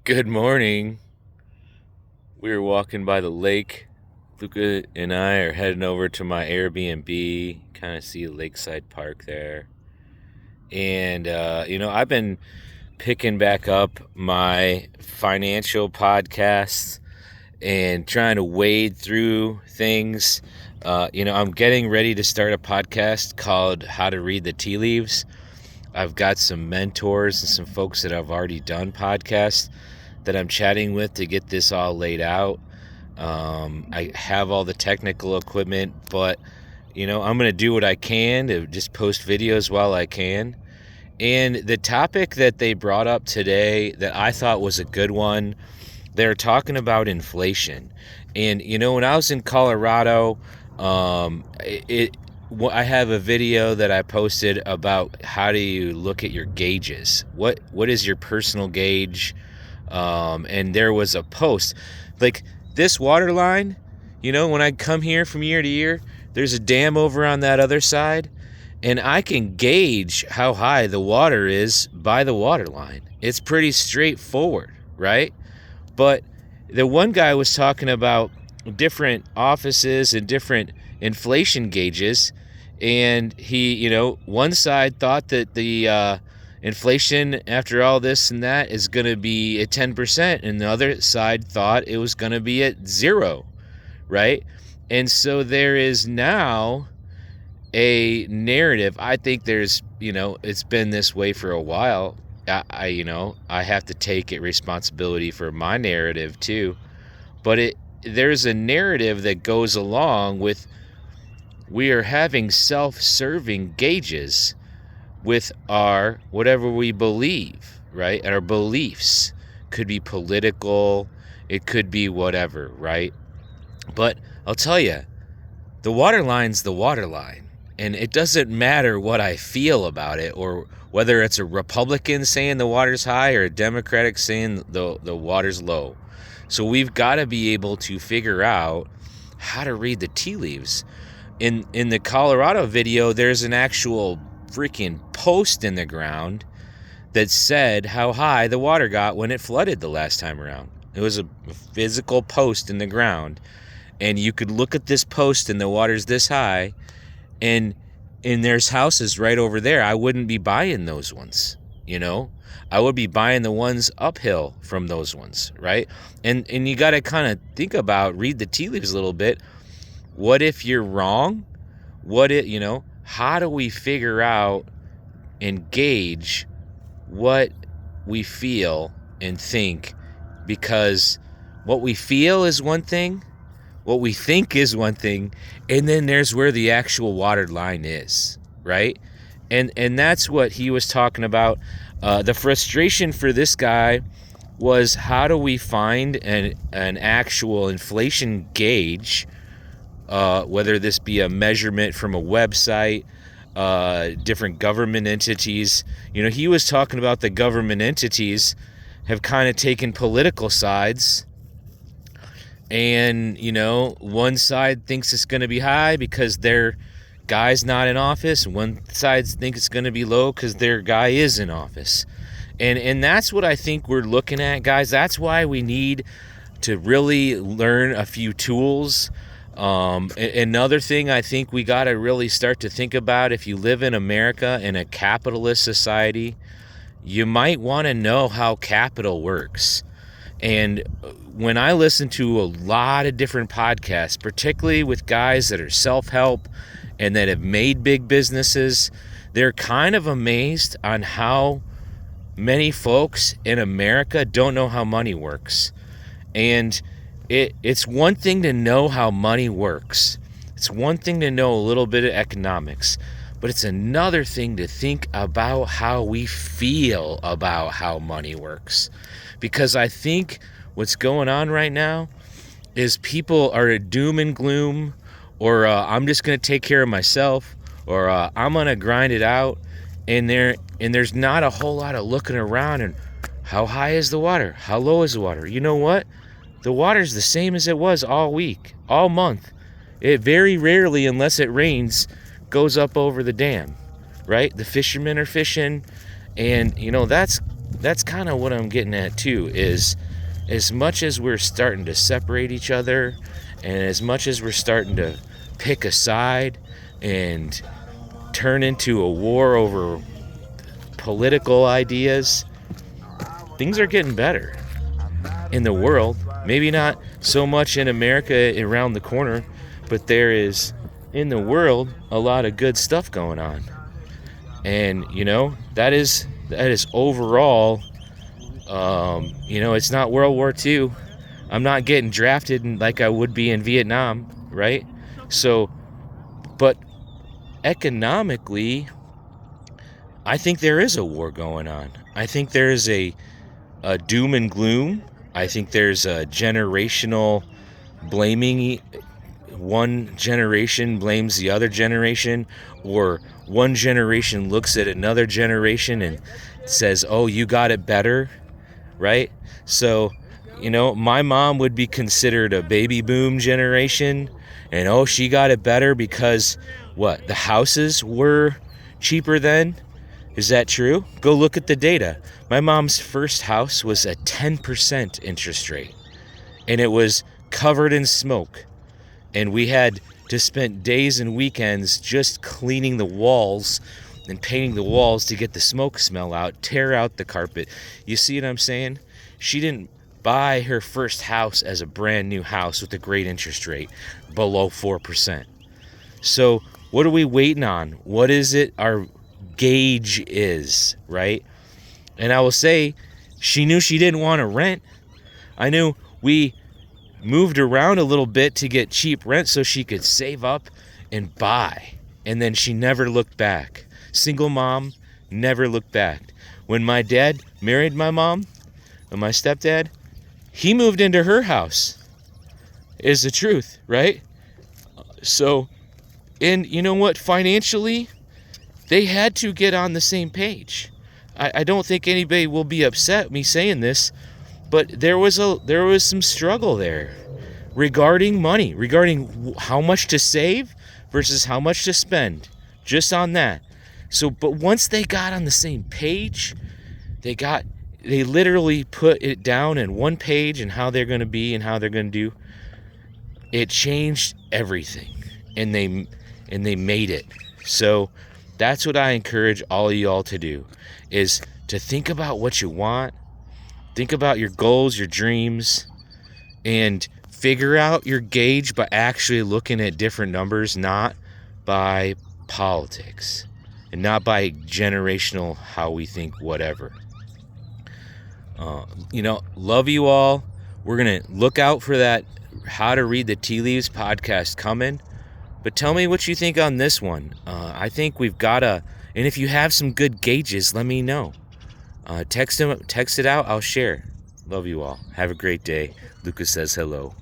Good morning. We were walking by the lake. Luca and I are heading over to my Airbnb, kind of see Lakeside Park there. And, I've been picking back up my financial podcasts and trying to wade through things. I'm getting ready to start a podcast called How to Read the Tea Leaves. I've got some mentors and some folks that I've already done podcasts that I'm chatting with to get this all laid out. I have all the technical equipment, but I'm going to do what I can to just post videos while I can. And the topic that they brought up today that I thought was a good one, they're talking about inflation. And when I was in Colorado, I have a video that I posted about how do you look at your gauges. What is your personal gauge? And there was a post like this water line, when I come here from year to year, there's a dam over on that other side, and I can gauge how high the water is by the water line. It's pretty straightforward, right? But the one guy was talking about different offices and different inflation gauges, and he, one side thought that the inflation after all this and that is going to be at 10%, and the other side thought it was going to be at 0, right? And so there is now a narrative. I think there's, it's been this way for a while. I have to take responsibility for my narrative too, but there's a narrative that goes along with we are having self-serving gauges with our whatever we believe, right? And our beliefs could be political, it could be whatever, right? But I'll tell you, the water line's the water line, and it doesn't matter what I feel about it, or whether it's a Republican saying the water's high or a Democratic saying the water's low. So we've got to be able to figure out how to read the tea leaves. In the Colorado video, there's an actual freaking post in the ground that said how high the water got when it flooded the last time around. It was a physical post in the ground, and you could look at this post and the water's this high, and there's houses right over there. I wouldn't be buying those ones, I would be buying the ones uphill from those ones, right? And you got to kind of think about, read the tea leaves a little bit. What if you're wrong? How do we figure out and gauge what we feel and think? Because what we feel is one thing, what we think is one thing, and then there's where the actual water line is, right? And that's what he was talking about. The frustration for this guy was, how do we find an actual inflation gauge, whether this be a measurement from a website, different government entities. He was talking about the government entities have kind of taken political sides, and one side thinks it's going to be high because their guy's not in office, and one side thinks it's going to be low because their guy is in office. And that's what I think we're looking at, guys. That's why we need to really learn a few tools. Another thing I think we got to really start to think about, if you live in America in a capitalist society, you might want to know how capital works. And when I listen to a lot of different podcasts, particularly with guys that are self-help and that have made big businesses, they're kind of amazed on how many folks in America don't know how money works. And it's one thing to know how money works. It's one thing to know a little bit of economics, but it's another thing to think about how we feel about how money works. Because I think what's going on right now is people are a doom and gloom, or I'm just going to take care of myself, or I'm going to grind it out, and there's not a whole lot of looking around and how high is the water? How low is the water? You know what? The water's the same as it was all week, all month. It very rarely, unless it rains, goes up over the dam, right? The fishermen are fishing, and that's that's kind of what I'm getting at too, is as much as we're starting to separate each other, and as much as we're starting to pick a side and turn into a war over political ideas, things are getting better in the world. Maybe not so much in America around the corner, but there is in the world a lot of good stuff going on. And that is overall, it's not World War II. I'm not getting drafted like I would be in Vietnam, right? So, but economically, I think there is a war going on. I think there is a doom and gloom. I think there's a generational blaming. One generation blames the other generation, or one generation looks at another generation and says, oh, you got it better, right? So, my mom would be considered a baby boom generation, and oh, she got it better because the houses were cheaper then. Is that true? Go look at the data. My mom's first house was a 10% interest rate, and it was covered in smoke. And we had to spend days and weekends just cleaning the walls and painting the walls to get the smoke smell out, tear out the carpet. You see what I'm saying? She didn't buy her first house as a brand new house with a great interest rate below 4%. So what are we waiting on? What is it our gauge is, right? And I will say, she knew she didn't want to rent. I knew we moved around a little bit to get cheap rent so she could save up and buy. And then she never looked back. Single mom, never looked back. When my dad married my mom and my stepdad, he moved into her house. Is the truth, right? So, and you know what? Financially, they had to get on the same page. I don't think anybody will be upset me saying this, but there was some struggle there regarding money, regarding how much to save versus how much to spend, just on that. So, but once they got on the same page, they literally put it down in one page and how they're going to be and how they're going to do. It changed everything, and they made it. So that's what I encourage all of y'all to do, is to think about what you want, think about your goals, your dreams, and figure out your gauge by actually looking at different numbers, not by politics and not by generational how we think whatever. Love you all. We're going to look out for that How to Read the Tea Leaves podcast coming. But tell me what you think on this one. I think we've got and if you have some good gauges, let me know. Text it out, I'll share. Love you all. Have a great day. Lucas says hello.